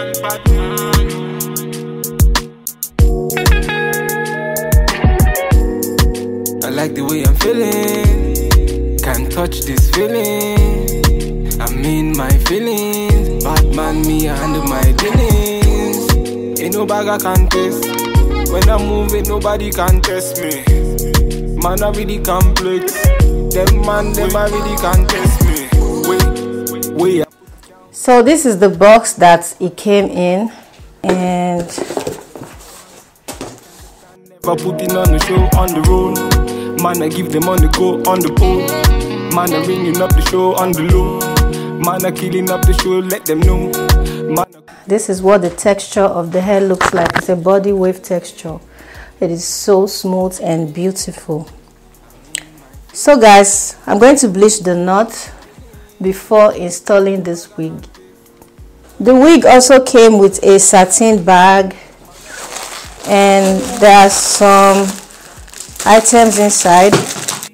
I like the way I'm feeling. Can't touch this feeling. I'm in my feelings. Batman, me, I handle my dealings. Ain't no bag I can test. When I'm moving, nobody can test me. Man, I really complex. Them man, them I really can test me. Wait. So this is the box that it came in, and never putting on the show on the road. Man, I give them on the go on the pole. Man, I ringing up the show on the low. Man, I killing up the show, let them know. Man, this is what the texture of the hair looks like. It's a body wave texture. It is so smooth and beautiful. So guys, I'm going to bleach the knot before installing this wig. The wig also came with a satin bag, and there are some items inside.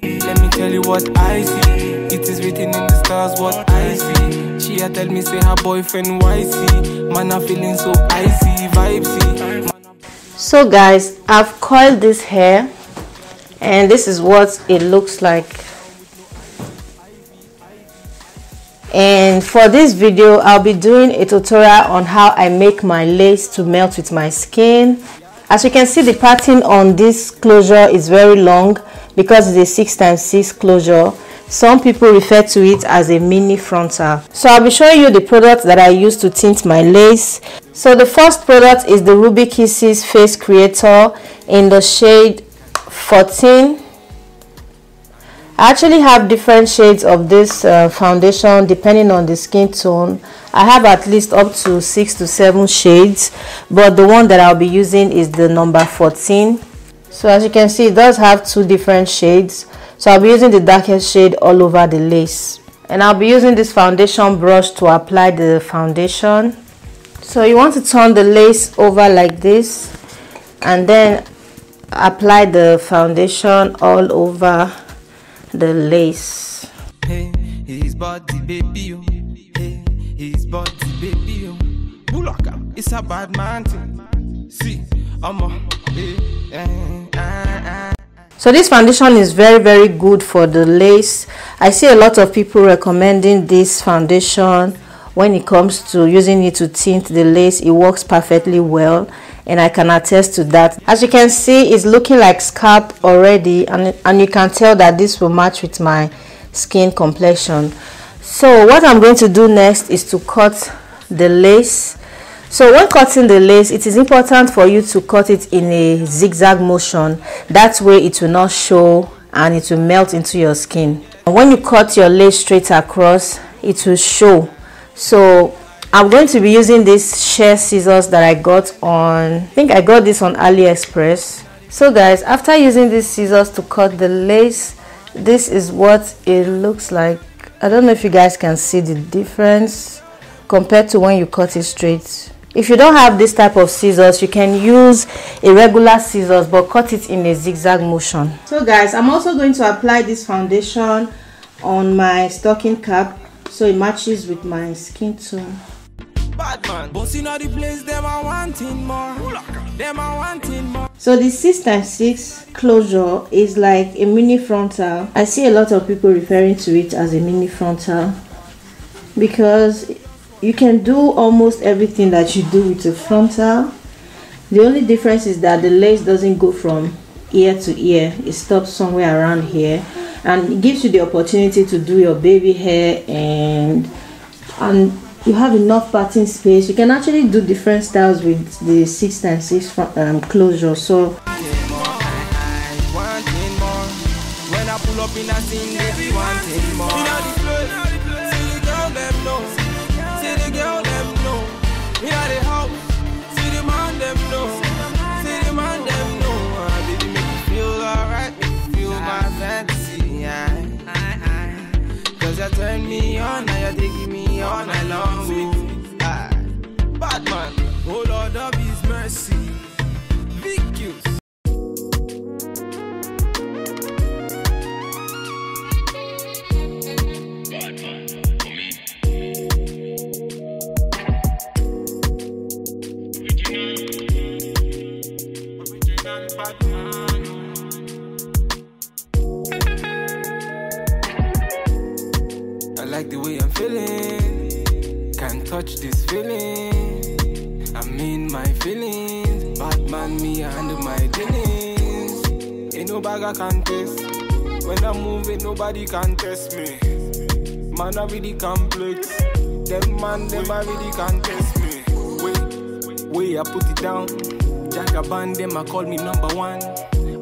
Let me tell you what I see. It is written in the stars what I see. She had tell me say her boyfriend YC. Man, I'm feeling so icy, vibesy. So guys, I've coiled this hair, and this is what it looks like. And for this video, I'll be doing a tutorial on how I make my lace to melt with my skin. As you can see, the pattern on this closure is very long because it's a 6x6 closure. Some people refer to it as a mini frontal. So I'll be showing you the products that I use to tint my lace. So the first product is the Ruby Kisses Face Creator in the shade 14. I actually have different shades of this foundation depending on the skin tone. I have at least up to 6 to 7 shades, but the one that I'll be using is the number 14. So as you can see, it does have 2 different shades. So I'll be using the darkest shade all over the lace. And I'll be using this foundation brush to apply the foundation. So you want to turn the lace over like this and then apply the foundation all over the lace. Hey, his body baby, oh. Hey, his body baby, oh. Bulaka, it's a bad man thing. See, I'm a So this foundation is very good for the lace. I see a lot of people recommending this foundation when it comes to using it to tint the lace. It works perfectly well, and I can attest to that. As you can see, it's looking like scalp already, and you can tell that this will match with my skin complexion. So what I'm going to do next is to cut the lace. So when cutting the lace, it is important for you to cut it in a zigzag motion. That way it will not show and it will melt into your skin. When you cut your lace straight across, it will show. So I'm going to be using these shear scissors that I got on, I think I got this on AliExpress. So guys, after using these scissors to cut the lace, this is what it looks like. I don't know if you guys can see the difference compared to when you cut it straight. If you don't have this type of scissors, you can use a regular scissors but cut it in a zigzag motion. So guys, I'm also going to apply this foundation on my stocking cap so it matches with my skin tone. So the 6x6 closure is like a mini frontal. I see a lot of people referring to it as a mini frontal because you can do almost everything that you do with a frontal. The only difference is that the lace doesn't go from ear to ear. It stops somewhere around here, and it gives you the opportunity to do your baby hair, and you have enough parting space. You can actually do different styles with the 6x6 closure. So when I pull up in a scene, baby, wanting more. Turn me on, now you're taking me all night long. Bad man, oh Lord of His mercy. Vicus. touch this feeling. I'm in my feelings. Bad man, me, I handle my dealings. Ain't no bag I can test. When I'm moving, nobody can test me. Man, I really complex. Them man, them I really can test me. Wait, I put it down. Jagaban, them I call me number one.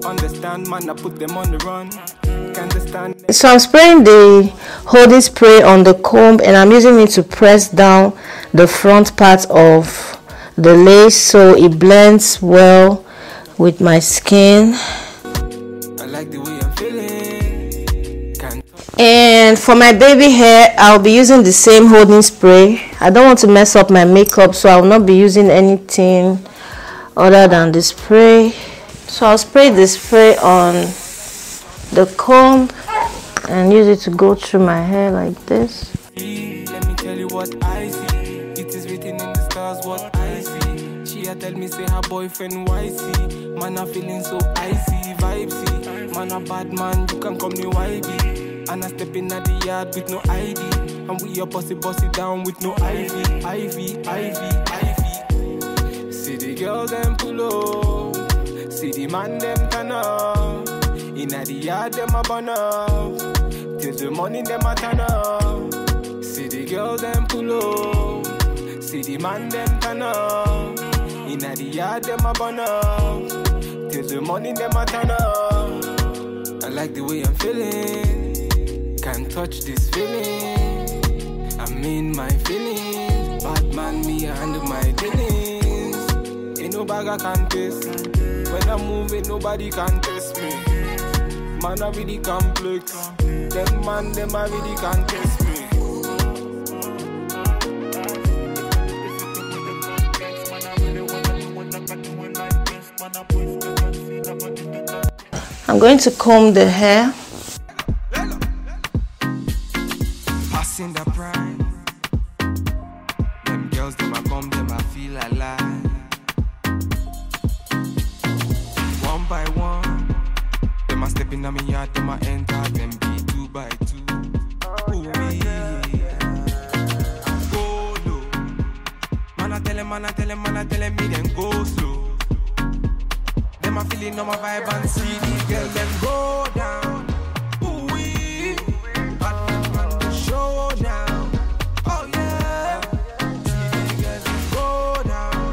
Understand, man, I put them on the run. Can't understand. So I'm spraying the holding spray on the comb, and I'm using it to press down the front part of the lace so it blends well with my skin. I like the way I'm feeling. And for my baby hair, I'll be using the same holding spray. I don't want to mess up my makeup, so I will not be using anything other than the spray. So I'll spray the spray on the comb and use it to go through my hair like this. Let me tell you what I see. It is written in the stars what I see. She tell me say her boyfriend YC. Man, I feeling so icy, vibesy. Man, a bad man, you can call me YB. And I step in at the yard with no ID. And we a bossy down with no Ivy. See the girl them pull up. See the man them turn up. Inna the yard them a burn up. Till the morning them a turn up. See the girl them pull up. See the man them turn up. Inna the yard them a burn up. Till the morning them a turn up. I like the way I'm feeling. Can't touch this feeling. I'm in my feelings. Bad man, me, I handle my dealings. Ain't no bag I can test. When I'm moving, nobody can test me. Man, I really complex. Them man, them I really can test me. I'm going to comb the hair. Passing the prime. Them girls, them I come, them I feel alive. One by one, them I step in on me yard, them I enter, them be 2 by 2. Ooh, yeah. Go low. Man, I tell them, me then go slow. Them I feeling on my vibe and see these girls, them go down. Ooh, wee. Bad man on the show now. Oh yeah. See these girls, them go down.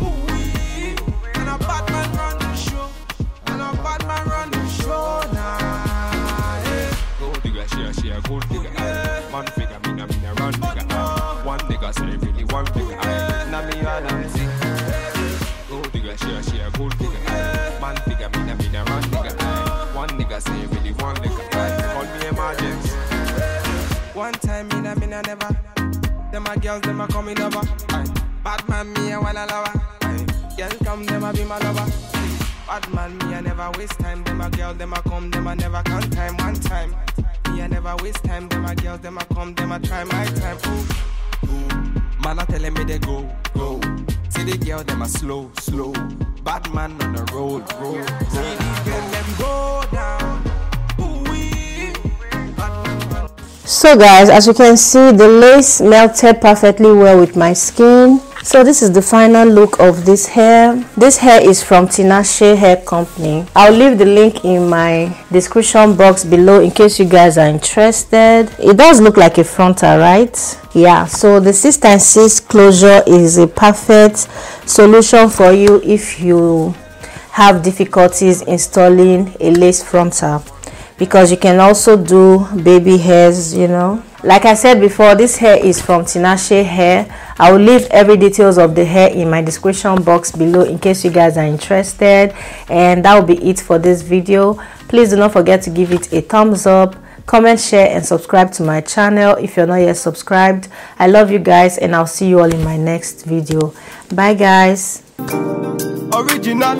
Ooh, wee. And a bad man run the show. And a bad man run the show now. Yeah. Gold digger, she a gold digger. Yeah. Man figure, me na run digger. One nigga say really one figure. Now me run and see. Gold digger, she a gold digger. Man figure, me na run digger. One nigga say really one nigga. Call me emergency. One time me na never. Them a girls, them a coming over. Bad man, me a wanna lover. Girl come, them a be my lover. Bad man, me a never waste time. Them a girl, them a come, them a never count time. One time, me a never waste time. Them a girls, them a come, them a try my time. Ooh, ooh. Man a telling me they go. See the girl, them a slow. Bad man on the road. See these girls, them go down. Ooh-wee. Bad man. So guys, as you can see, the lace melted perfectly well with my skin. So this is the final look of this hair. This hair is from Tinashe Hair Company. I'll leave the link in my description box below in case you guys are interested. It does look like a frontal, right? Yeah, so the 6x6 closure is a perfect solution for you if you have difficulties installing a lace frontal, because you can also do baby hairs, you know. Like I said before, this hair is from Tinashe Hair. I will leave every details of the hair in my description box below in case you guys are interested. And that will be it for this video. Please do not forget to give it a thumbs up, comment, share, and subscribe to my channel if you're not yet subscribed. I love you guys, and I'll see you all in my next video. Bye guys. Original,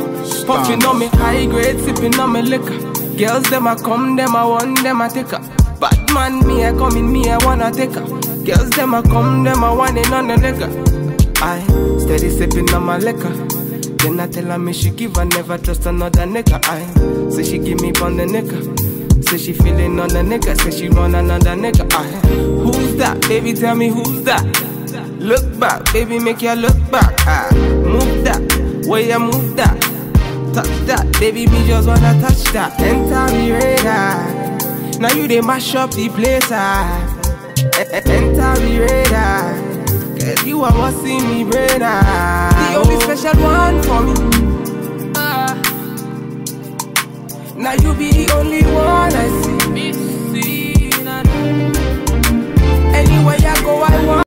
puffing on me high grade, sipping on me liquor. Girls, them a come, them a want, them a take her. Bad man, me a come in, me a wanna take her. Girls, them a come, them a want it on the liquor. I steady sipping on my liquor. Then I tell her me she give her, never trust another nigga. I say she give me on the nigga. Say she feeling on the nigga. Say she want another nigga. Who's that? Baby, tell me who's that? Look back, baby, make you look back. Ah, move that, way you move that. Touch that, baby, me just wanna touch that. Enter me radar. Now you they mash up the place. Ah, enter me radar. Cause you are what's in me brain. Ah, the only special one for me. Ah, now you be the only one I see. Anywhere I go, I want.